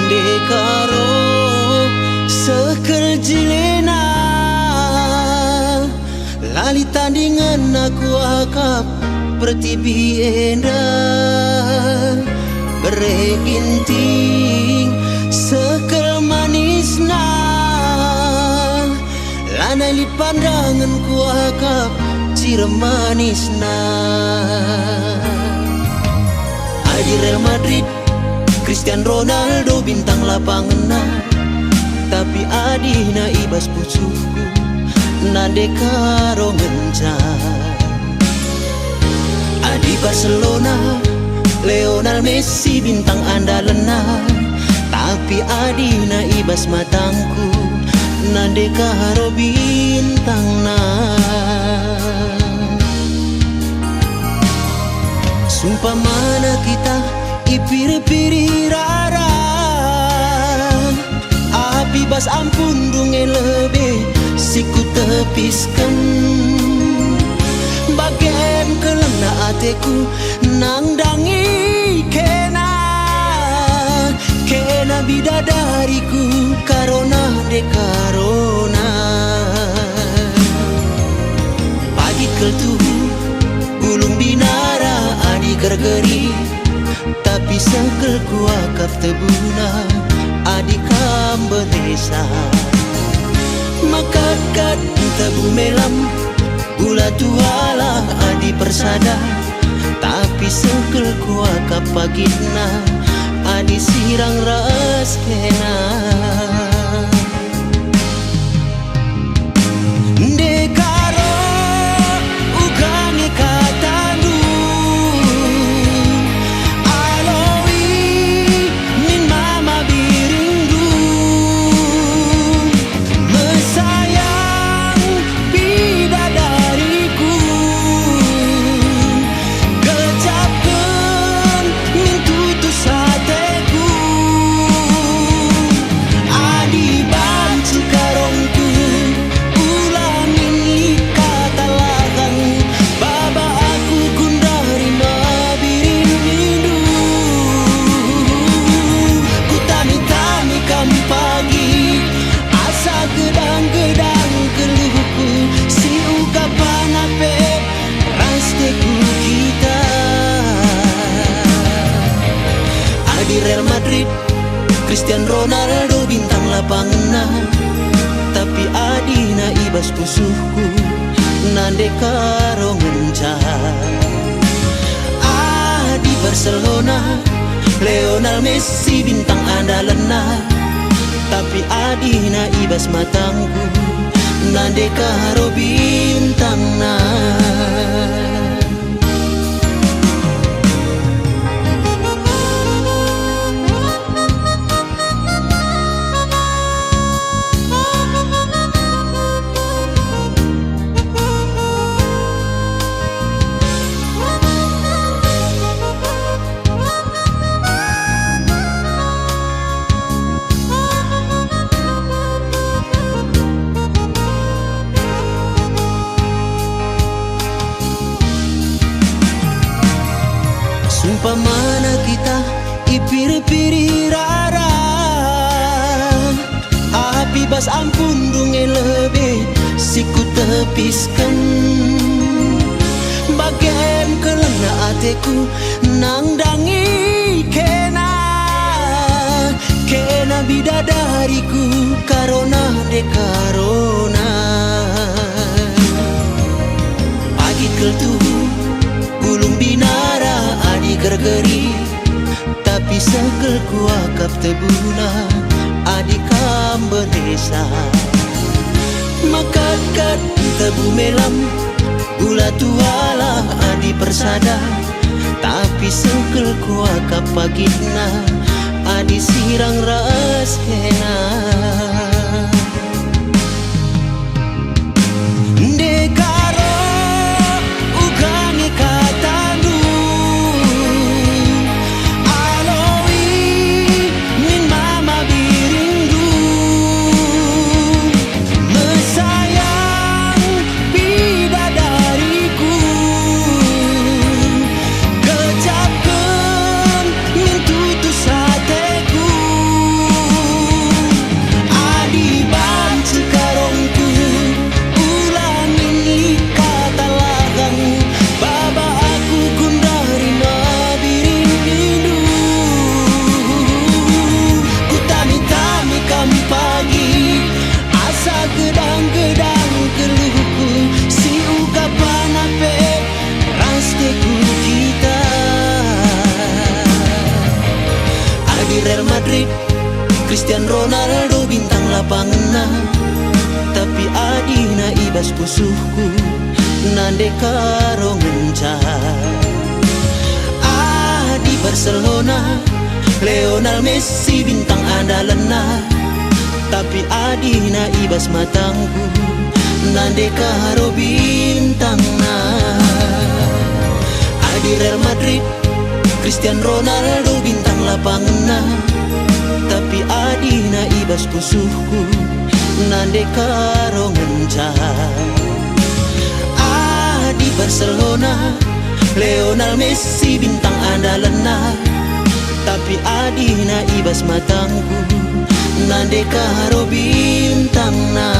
Dekaro sekel jilena lali tandingan aku akap pertibi enda bereginting sekel manisna lana li pandangan ku akap cira manisna di Real Madrid Cristiano Ronaldo bintang lapangan, tapi adina ibas pucuku nande karo ngencar. Adi Barcelona Lionel Messi bintang andalan, tapi adina ibas matangku nande karo bintang na. Sumpah mana kita ipiri-piri rara, api bas ampun dungen lebih siku tepiskan. Bagian kelena ateku nangdangi kena bidadariku karona de karona. Pagi keltuhu gulung binara adi gergeri, tapi sekel kuakap tebuna adik kambe desa. Makat-kat tebu melam gula tuala adi persada, tapi sekel kuakap pagina adi sirang ras kena. Dekaro ugangi katandu Real Madrid Cristiano Ronaldo bintang lapangan, tapi adina ibas pusuhku nande karo ngencar. Adi Barcelona Lionel Messi bintang andalan, tapi adina ibas matangku nande karo bintang na. Sumpah mana kita ipiri-piri rara, api bas ampun dungen lebih siku tepiskan. Bagian kelena ateku nangdangi kena bidadariku karona de karona. Pagi keltuhu gulung binara adi gergeri, tapi sekel kuakap tebuna adi kambe desa. Makat-kat tebu melam gula tuala persada, tapi sengkel kuaka pagina adi sirang ras kena. Dekaro ugangi katandu aloi min mama birindu mesayang bidadariku kecapkan min tutus hateku adi bantu karongku ulangi kata lagang baba aku kundari mabirindu ku tami-tami kam pagi asa gedang-gedang keluhku si uga panape rasteku kita adi Real Madrid Cristiano Ronaldo bintang lapangan, tapi adina ibas pusuhku nande karo ngencah. Adi Barcelona Lionel Messi bintang andalanna, tapi adina ibas matangku nande karo bintangna. Adi Real Madrid Cristiano Ronaldo bintang lapangan, tapi adina ibas pusuhku nande karo ngencah. Adi Barcelona Lionel Messi bintang andalanna, tapi adina ibas matangku nande karo bintangna.